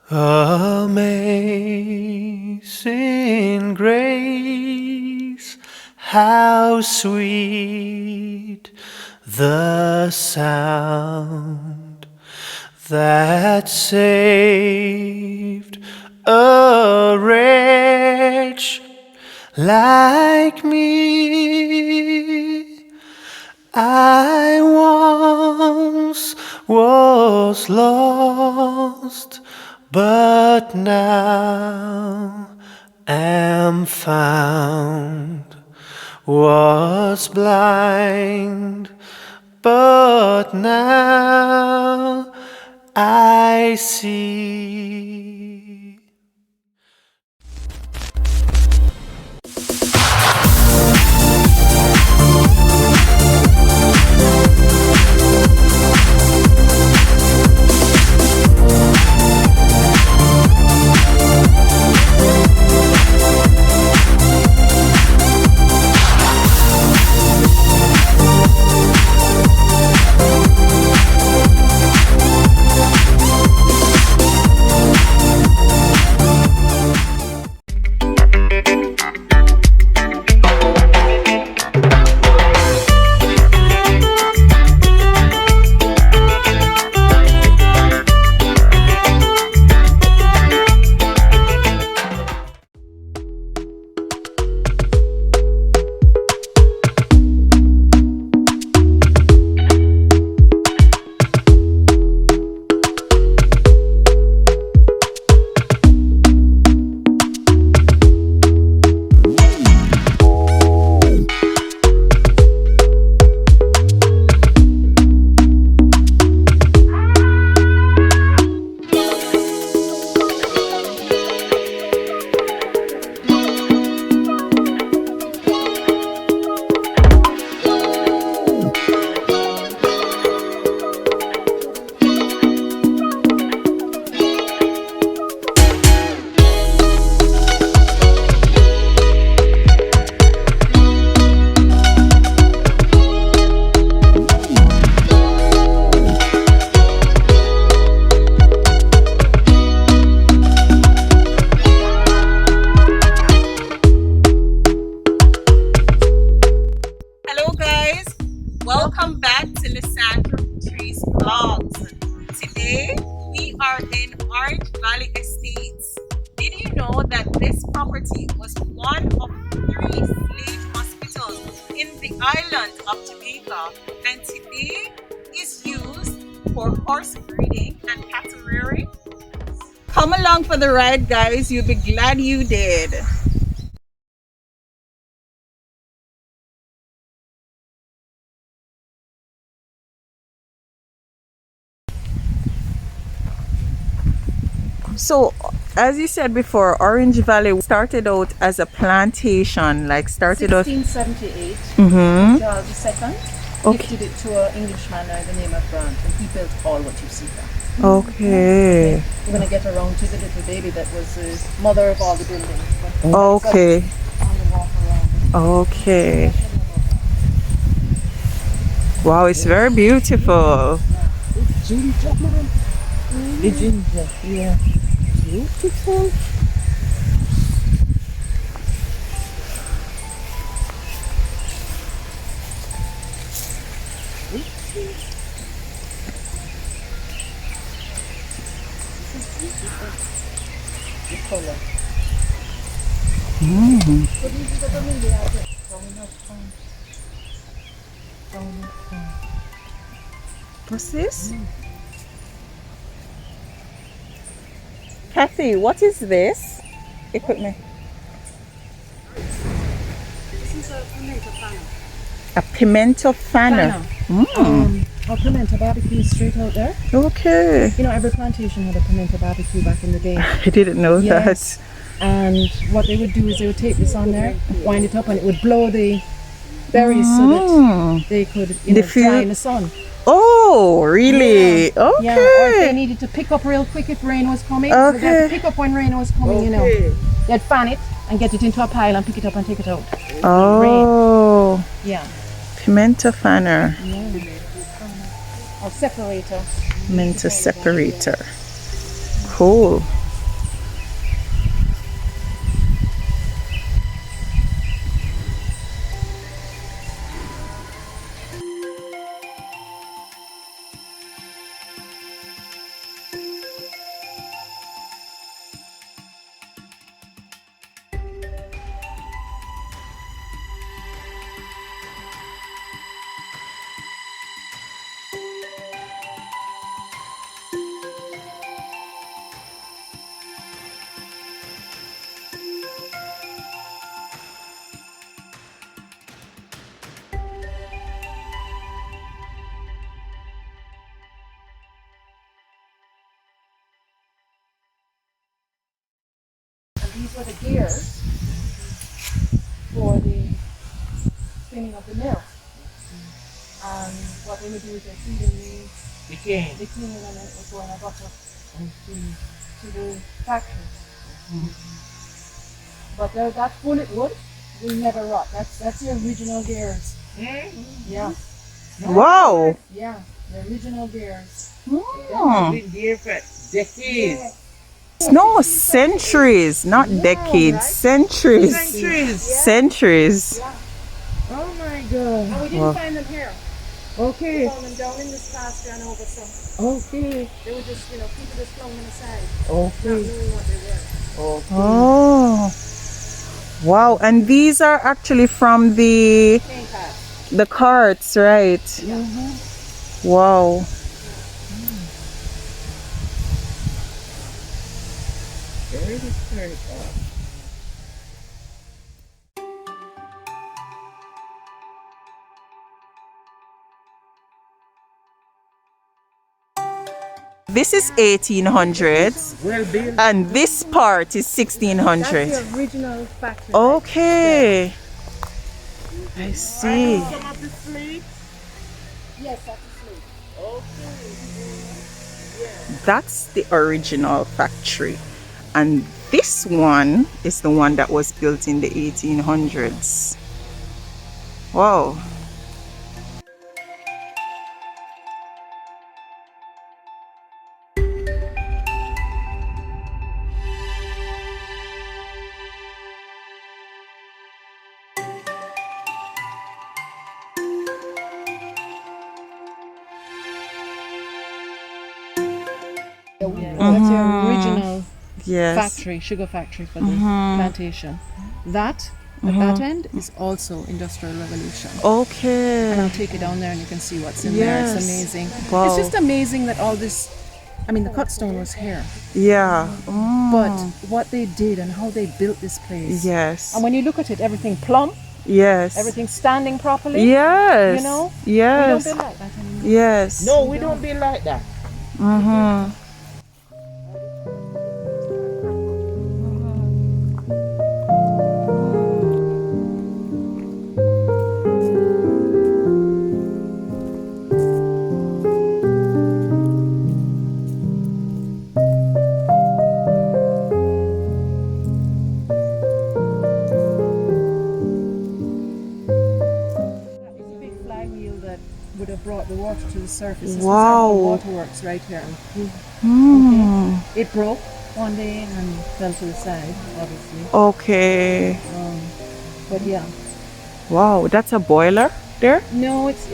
Amazing grace, how sweet the sound that saved a wretch like me. I once was lost, but now am found. Was blind, but now I see. Welcome back to Lisandra Patrice Vlogs. Today we are in Orange Valley Estates. Did you know that this property was one of 3 slave hospitals in the island of Jamaica, and today is used for horse breeding and cattle rearing? Come along for the ride, guys. You'll be glad you did. So, as you said before, Orange Valley started out as a plantation, like started out 1678. Charles II gifted it to an Englishman by the name of Grant, and he built all what you see there. Okay. We're going to get around to the little baby that was the mother of all the buildings. Okay. On the walk around. Okay. Wow, it's very beautiful. Ginger. The ginger, yeah. Beautiful. The color. What's this? Kathy, what is this equipment? This is a pimento fanner. A pimento fanner. Our pimento barbecue straight out there. Okay. You know, every plantation had a pimento barbecue back in the day. I didn't know Yes. that. And what they would do is they would take this on there, wind it up, and it would blow the berries so that they could dry in the sun. Oh, really? Yeah. Okay. Yeah, or if they needed to pick up real quick if rain was coming. So they had to pick up when rain was coming, you know. They'd fan it and get it into a pile and pick it up and take it out. Oh. Yeah. Pimento fanner. Or separator. Pimento separator. Cool. these were the gears for the spinning of the mill. And what they would do is they feed in the cane and then it would go in a butter to the factory. But that bullet wood will never rot. That's the original gears. Yeah. Wow. Yeah, the original gears. Mm. Here for decades. No, centuries, not decades. Centuries. Centuries. Centuries. Yeah. Oh my God. And we didn't find them here. We Okay. found them down in this pasture and over some. Okay. They were just, people just flung them aside. Okay. Not knowing what they were. Okay. Oh. Wow, and these are actually from the Cane path. carts, right? Wow. Very historical. This is 1800s Well built. and this part is That's 1600s. the original factory. Okay. I see. Some of the slates. Yes, that's the slate. That's the original factory. And this one is the one that was built in the 1800s. Wow. That's the original Yes. factory, sugar factory for the plantation. That, at that end, is also Industrial Revolution. And Okay. I'll take you down there and you can see what's in there. Yes. It's amazing. Wow. It's just amazing that all this, the cut stone was here. Yeah. But what they did and how they built this place. Yes. And when you look at it, everything plumb, Yes. everything standing properly. Yes. You know? We don't Yes. build like that anymore. Yes. No, we don't build like that. Mm-hmm. That was a big flywheel that would have brought the water to the surface. This Wow. was our waterworks right here. Mm. It broke one day and fell to the side, obviously. Okay. But yeah. Wow, that's a boiler there? No, it's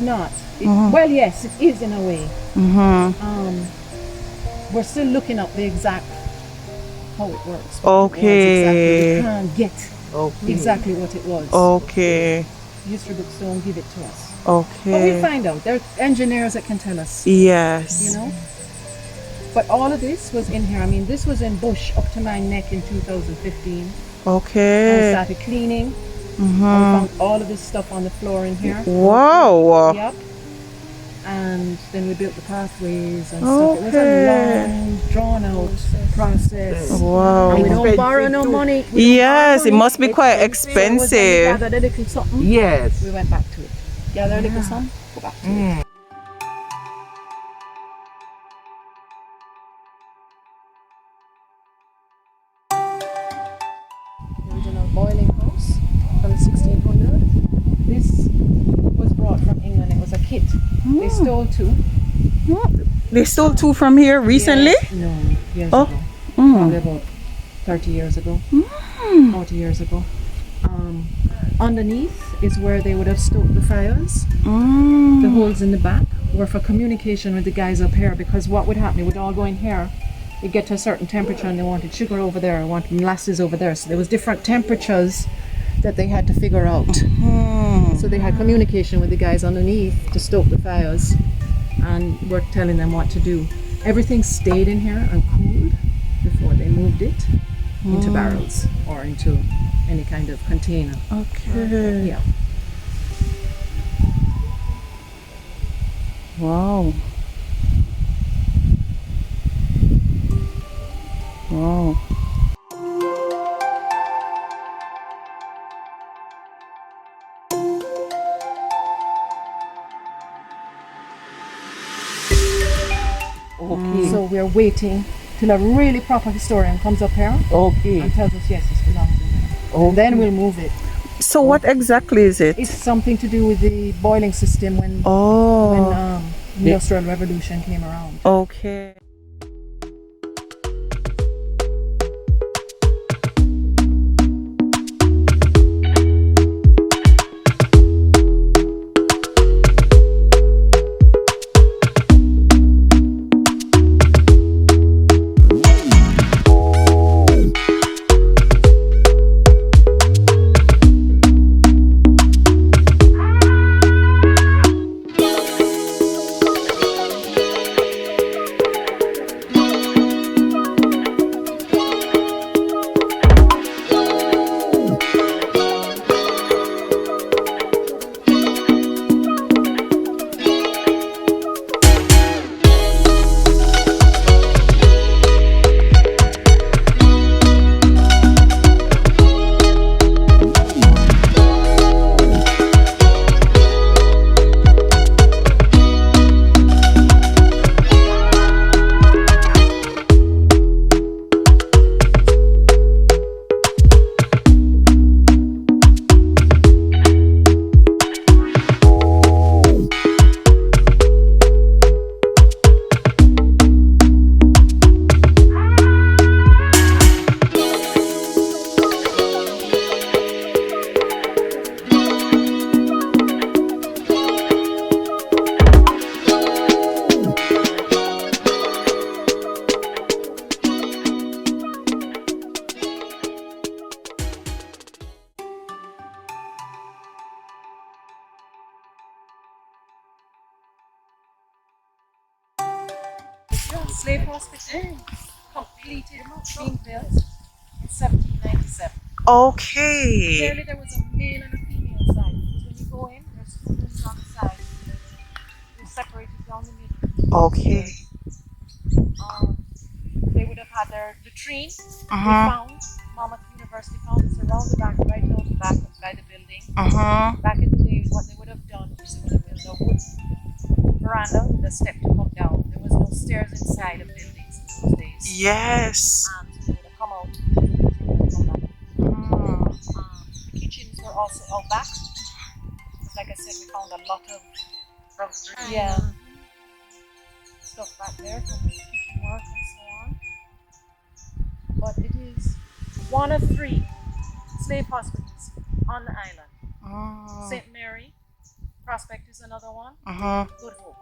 not. Well, yes, it is in a way. Mm-hmm. We're still looking up the exact how it works. Okay. We can't get Okay. exactly what it was. Okay. History books don't give it to us. But we'll Okay. find out. There are engineers that can tell us. Yes. You know. But all of this was in here. This was in bush up to my neck in 2015. I Okay. started cleaning. We found all of this stuff on the floor in here. Wow. Yep. And then we built the pathways and stuff. It was a Okay. long, drawn out process. Wow. And we don't borrow no money. We don't Yes, borrow it money. must be quite So it was when we expensive. gathered a little something, Yes. we went back to it. Gather a little something, go back to it. The original boiling house from the 1600s. This was brought from England. It was a kit. They stole two. They stole two from here recently? Yes. No, years Oh. ago. Probably about 30 years ago. 40 years ago. Underneath is where they would have stoked the fires. The holes in the back were for communication with the guys up here, because what would happen, it would all go in here. It'd get to a certain temperature and they wanted sugar over there, or wanted molasses over there. So there was different temperatures that they had to figure out. So they had communication with the guys underneath to stoke the fires, and were telling them what to do. Everything stayed in here and cooled before they moved it into barrels or into any kind of container. Okay. Yeah. Wow. Okay. So we're waiting till a really proper historian comes up here Okay. and tells us, yes, this belongs in there. And then we'll move it. So what exactly is it? It's something to do with the boiling system when Oh, Industrial Revolution came around. okay. Slave hospital completed being built in 1797. Okay. Clearly there was a male and a female side. Because when you go in, there's two rooms on the side. They're separated down the middle. Okay. They would have had their latrine. We Uh-huh. found, Monmouth University found this around the back, right down the back by the building. Uh-huh. Back in the days, what they would have done is they would have built a wood veranda with a step to come down. There was no stairs inside of buildings in those days. Yes. So they would have come out and come back. Mm. The kitchens were also out back. Like I said, we found a lot of stuff back there from kitchen work and so on. But it is one of 3 slave hospitals on the island. Mm. St. Mary, Prospect is another one. Uh-huh. Good Hope.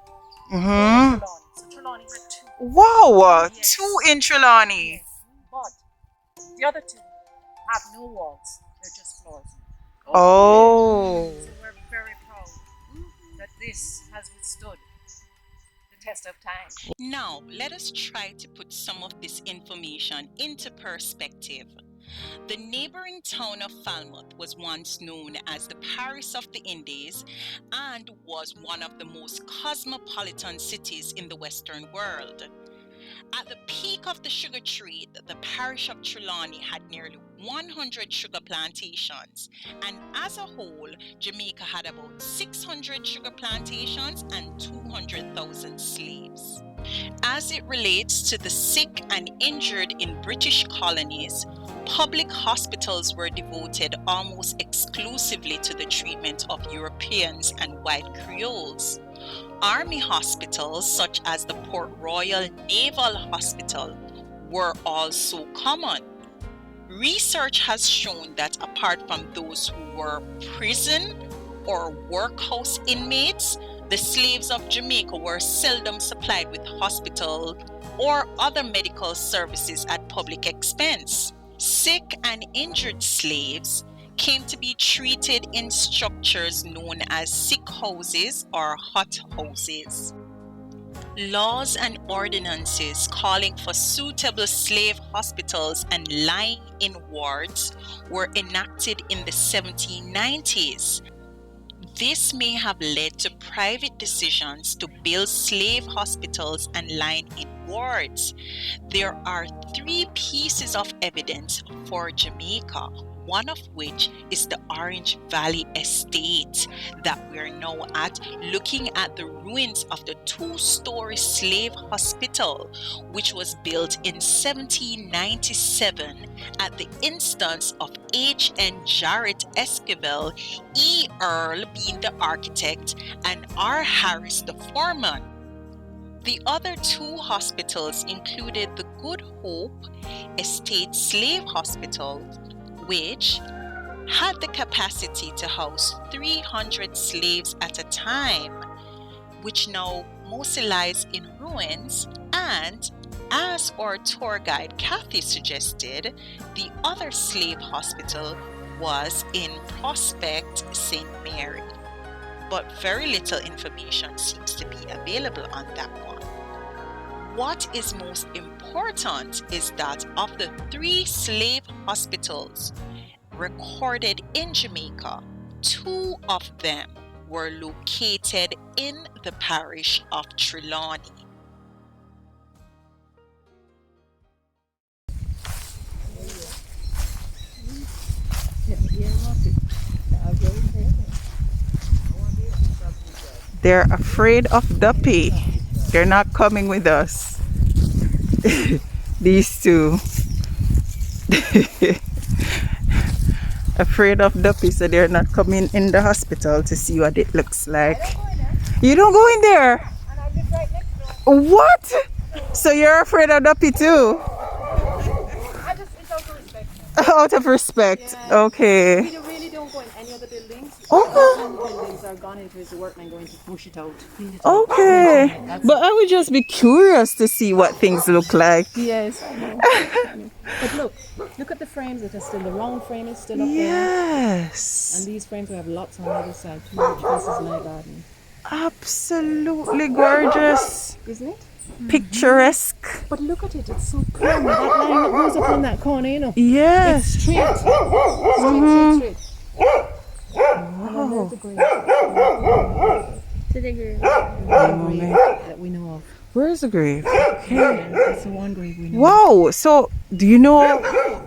Mm-hmm. Trelawny. So Trelawny had 2. Wow. Yes. 2 in Trelawny. Yes. But the other 2 have no walls. They're just floors. Oh. So we're very proud that this has withstood the test of time. Now, let us try to put some of this information into perspective. The neighboring town of Falmouth was once known as the Paris of the Indies and was one of the most cosmopolitan cities in the Western world. At the peak of the sugar trade, the parish of Trelawny had nearly 100 sugar plantations, and as a whole, Jamaica had about 600 sugar plantations and 200,000 slaves. As it relates to the sick and injured in British colonies, public hospitals were devoted almost exclusively to the treatment of Europeans and white Creoles. Army hospitals, such as the Port Royal Naval Hospital, were also common. Research has shown that apart from those who were prison or workhouse inmates, the slaves of Jamaica were seldom supplied with hospital or other medical services at public expense. Sick and injured slaves came to be treated in structures known as sick houses or hot houses. Laws and ordinances calling for suitable slave hospitals and lying-in wards were enacted in the 1790s. This may have led to private decisions to build slave hospitals and lying-in wards. There are 3 pieces of evidence for Jamaica. one of which is the Orange Valley Estate that we're now at, looking at the ruins of the two-story slave hospital, which was built in 1797 at the instance of H.N. Jarrett Esquivel, E. Earl being the architect, and R. Harris the foreman. The other two hospitals included the Good Hope Estate Slave Hospital, which had the capacity to house 300 slaves at a time, which now mostly lies in ruins, and, as our tour guide Kathy suggested, the other slave hospital was in Prospect St. Mary. But very little information seems to be available on that one. What is most important is that of the 3 slave hospitals recorded in Jamaica, 2 of them were located in the parish of Trelawny. They're afraid of Duppy. They're not coming with us. These two. Afraid of Duppy, so they're not coming in the hospital to see what it looks like. You don't go in there? What? So you're afraid of Duppy too? It's out of respect. Out of respect. Yeah. Okay. We really don't go in any of the buildings. Okay. Some buildings are gone into the workmen going to push it out, clean it out. Okay. That's But I would just be curious to see what things look like. Yes, I know. But look at the frames that are still, the round frame is still up there. Yes. And these frames we have lots on the other side. Too much places in my garden. Absolutely gorgeous. Isn't it? Picturesque. But look at it, it's so plumb. That line that goes up in that corner, you know. Yes. It's straight. Straight. Oh, there's a grave. To the grave. That we know of. Where's the grave? Okay. That's the one grave we know of. Wow. So, do you know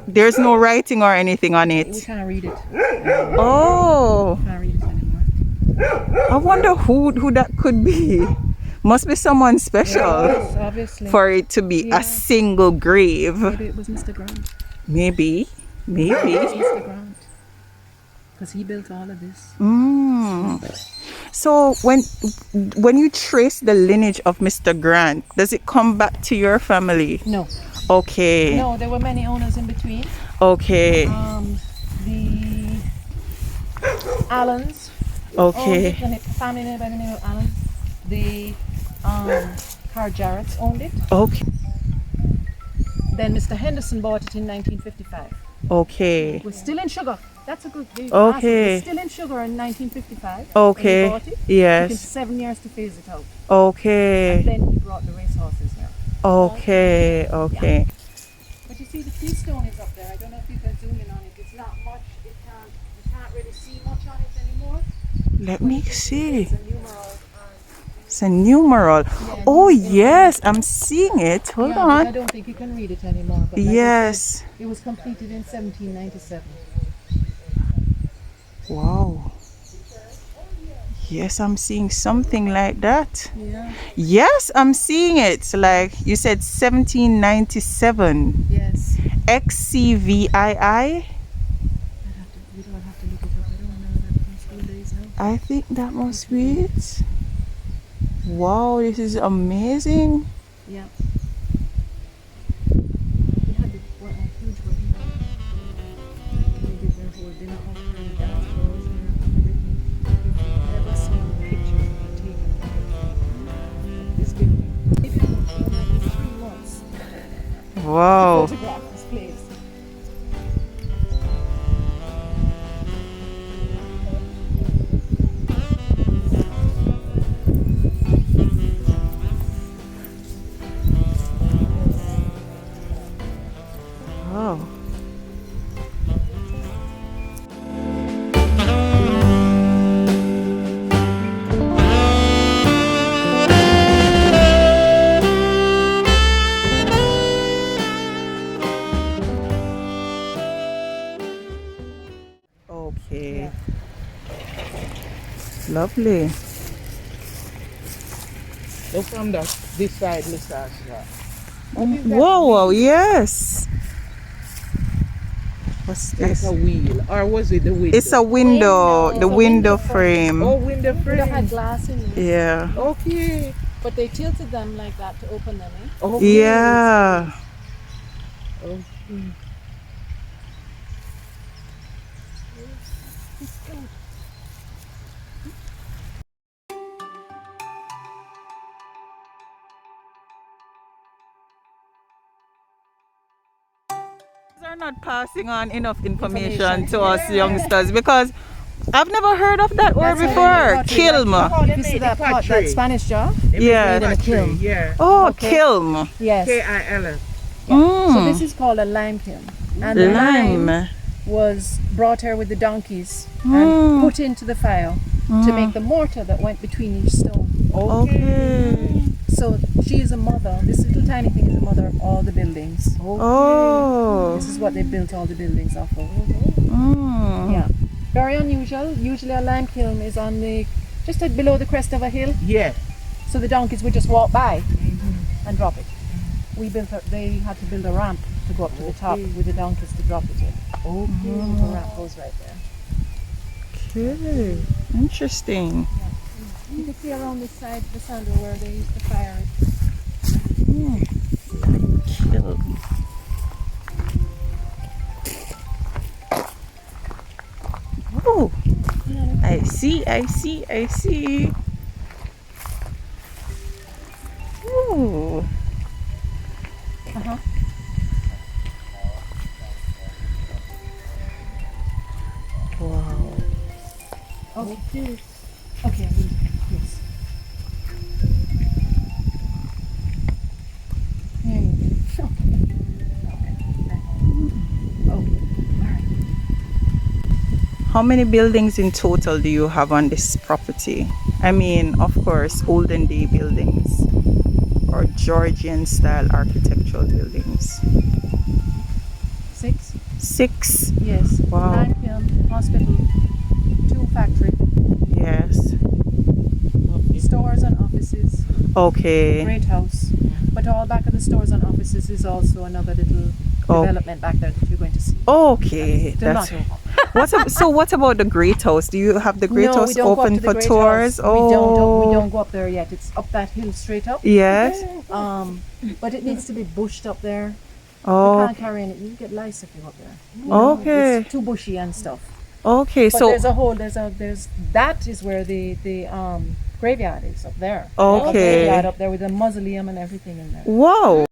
there's no writing or anything on We it? can't read it. Oh. Can't read it anymore. I wonder who that could be. Must be someone special Yes, obviously. for it to be Yeah. a single grave. Maybe it was Mr. Grant. Maybe. Mr. Grant. Because he built all of this. So when you trace the lineage of Mr. Grant, does it come back to your family? No. Okay. No, there were many owners in between. Okay. The Allens. Okay. Owned it, the family name by the name of Allen. The Car Jarrett's owned it. Okay. Then Mr. Henderson bought it in 1955. Okay. It was still in sugar. That's a good thing. Okay. It was still in sugar in 1955. Okay. When he bought it. It Yes. took 7 years to phase it out. Okay. Then he brought the racehorses here. Okay. Okay. But you see the keystone is up there. I don't know if you can zoom in on it. It's not much. You can't really see much on it anymore. Let me see. It's a numeral. It's a numeral. Oh yes, I'm seeing it. Hold Yeah, but I on. don't think you can read it anymore. But like I Yes. said, it was completed in 1797. Wow. Yes, I'm seeing something like that. Yeah. Yes, I'm seeing it. Like you said, 1797. Yes. XCVII. We don't have to look it up. I don't know that from school days now. I think that must be it. Wow, this is amazing. Yeah. We had a huge wedding. We did their whole dinner offering, dance floors, and everything. If you've ever seen pictures that are taken of this building, if you want to, like in 3 months, Wow. photograph this place. Wow. Lovely. Look from this side, Lisandra. What is that? Whoa, yes. What's That's this? a wheel. Or was it the window? It's a window, the It's a window window frame. Oh, window Would have had frame. glass in it, Yeah. Okay. but they tilted them like that to open them, eh? Okay. Yeah. Okay. Are not passing on enough information to us youngsters because I've never heard of that word That's before. how they Kiln. If you see that pot, that Spanish jar, Yeah. made in a kiln. Yeah. Oh, Okay. kiln. Yes. K-I-L-N. So this is called a lime kiln. And the lime Lime. was brought here with the donkeys and put into the fire to make the mortar that went between each stone. Okay. So she is a mother. This little tiny thing is a mother of all the buildings. Oh. This is what they built all the buildings off of. Mm. Yeah. Very unusual. Usually a lime kiln is on just below the crest of a hill. Yeah. So the donkeys would just walk by and drop it. They had to build a ramp to go up to the top with the donkeys to drop it in. The ramp goes right there. Okay. Interesting. You can see around this side, Lisandra, where they used to fire it. Kiln. Oh. I see. Ooh. Uh-huh. Wow. Okay. Okay. Yes. There you go. Oh, all right. How many buildings in total do you have on this property? I mean, of course, olden day buildings or Georgian style architectural buildings. 6? 6. Yes. Wow. Lime kiln, hospital, 2 factory, Yes. stores and offices, Okay. great house. But all back of the stores and offices is also another little development back there that you're going to see. Okay. Still That's not over. so what about the Great House? Do you have the Great No, House we don't go up open to the for Great tours? House. Oh. We don't go up there yet. It's up that hill straight up. Yes. But it needs to be bushed up there. You Oh. can't carry in it. You get lice if you go up there. Okay. It's too bushy and stuff. Okay. But So there's a hole. That is where the graveyard is up there. Okay. A graveyard up there with a mausoleum and everything in there. wow.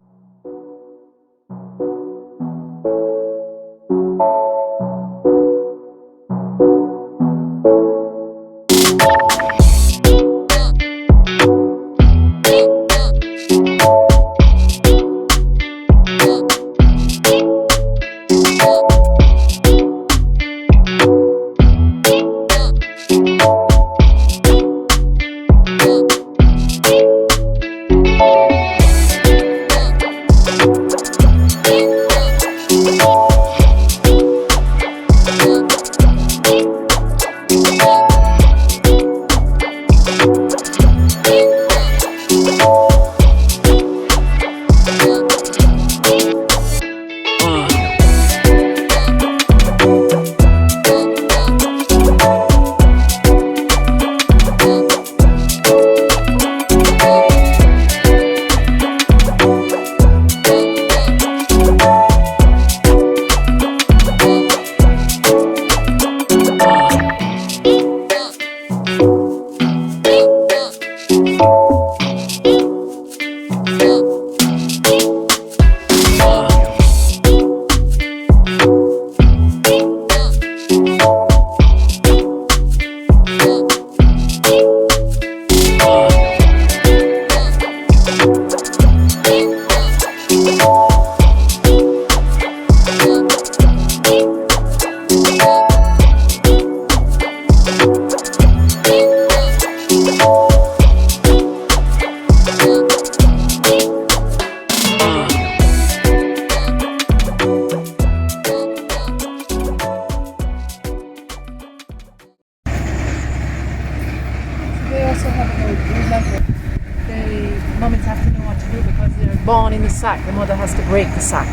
sack, the mother has to break the sack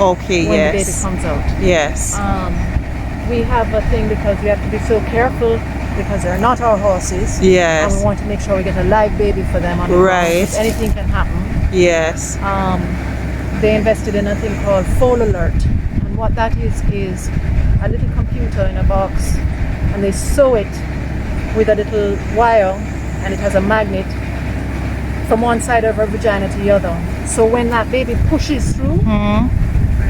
Okay, when the baby yes. comes out. Yes. We have a thing because we have to be so careful because they're not our horses. And Yes. we want to make sure we get a live baby for them on the Right. ground, because anything can happen. Yes. They invested in a thing called Fall Alert, and what that is a little computer in a box, and they sew it with a little wire, and it has a magnet from one side of her vagina to the other. So when that baby pushes through,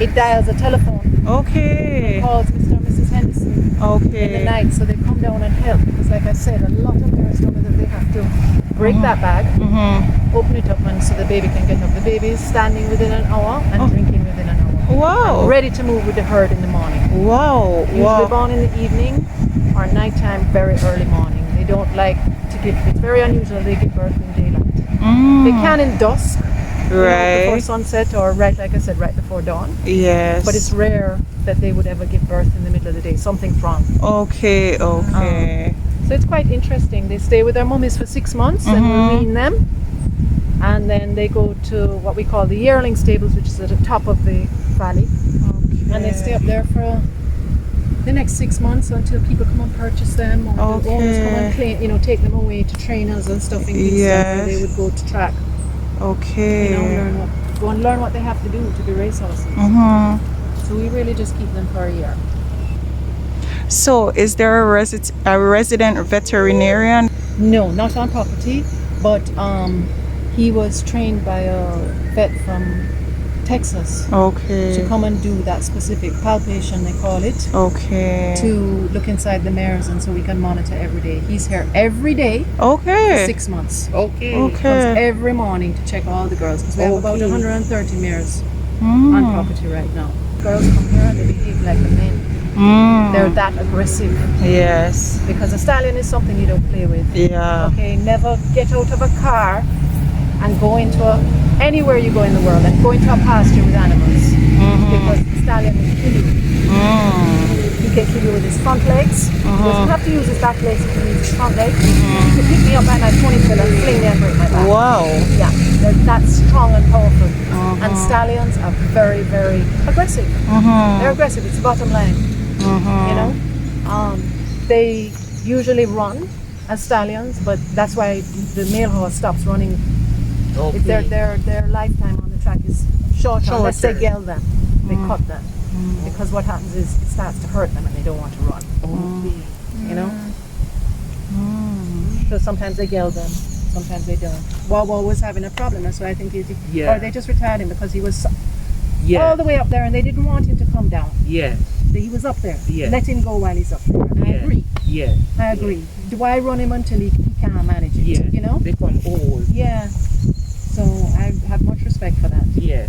it dials a telephone, Okay. calls Mr. and Mrs. Henderson in the Okay. night, so they come down and help, because like I said, a lot of parents know that they have to break that bag, open it up, and so the baby can get up. The baby is standing within an hour and drinking within an hour. Wow. And ready to move with the herd in the morning. Wow. Usually Wow. born in the evening or nighttime, very early morning. They don't like to give, it's very unusual they give birth in daylight. They can in dusk, you know, before Right. sunset, or right, like I said, right before dawn. Yes. But it's rare that they would ever give birth in the middle of the day. Something's wrong. Okay. Okay. So it's quite interesting. They stay with their mummies for 6 months and we wean them. And then they go to what we call the yearling stables, which is at the top of the valley. And they stay up there for the next 6 months until people come and purchase them, or the owners come and claim, you know, take them away to trainers and stuff in Kingston, where they would go to track, Okay. you know, go and learn what they have to do to be racehorses. So we really just keep them for a year. So, is there a resident veterinarian? No, not on property, but he was trained by a vet from Texas to Okay. come and do that specific palpation, they call it, Okay. to look inside the mares, and so we can monitor every day. He's here every day for Okay. 6 months. Okay. Comes Okay. every morning to check all the girls, because we have about Okay. 130 mares on property right now. Girls come here and they behave like the men. They're that aggressive, Yes. because a stallion is something you don't play with. Yeah. Okay, never get out of a car and go into anywhere you go in the world and go into a pasture with animals, because the stallion will kill you. He can kill you with his front legs. He doesn't have to use his back legs, he can use his front legs. He can pick me up and I ponytail and fling me and break my back. Wow. Yeah, they're that strong and powerful. And stallions are very, very aggressive. They're aggressive, it's the bottom line. You know? They usually run as stallions, but that's why the male horse stops running. Okay. Their lifetime on the track is shorter unless they gel them, they cut them. Because what happens is it starts to hurt them and they don't want to run. You know? So sometimes they gel them, sometimes they don't. Wawa was having a problem, that's why I think or they just retired him because he was all the way up there and they didn't want him to come down. Yeah. He was up there. Yeah. Let him go while he's up there. And I agree. Yeah. I agree. Do I run him until he can't manage it? Yeah. You know? Become old. Yeah. So I have much respect for that. Yeah.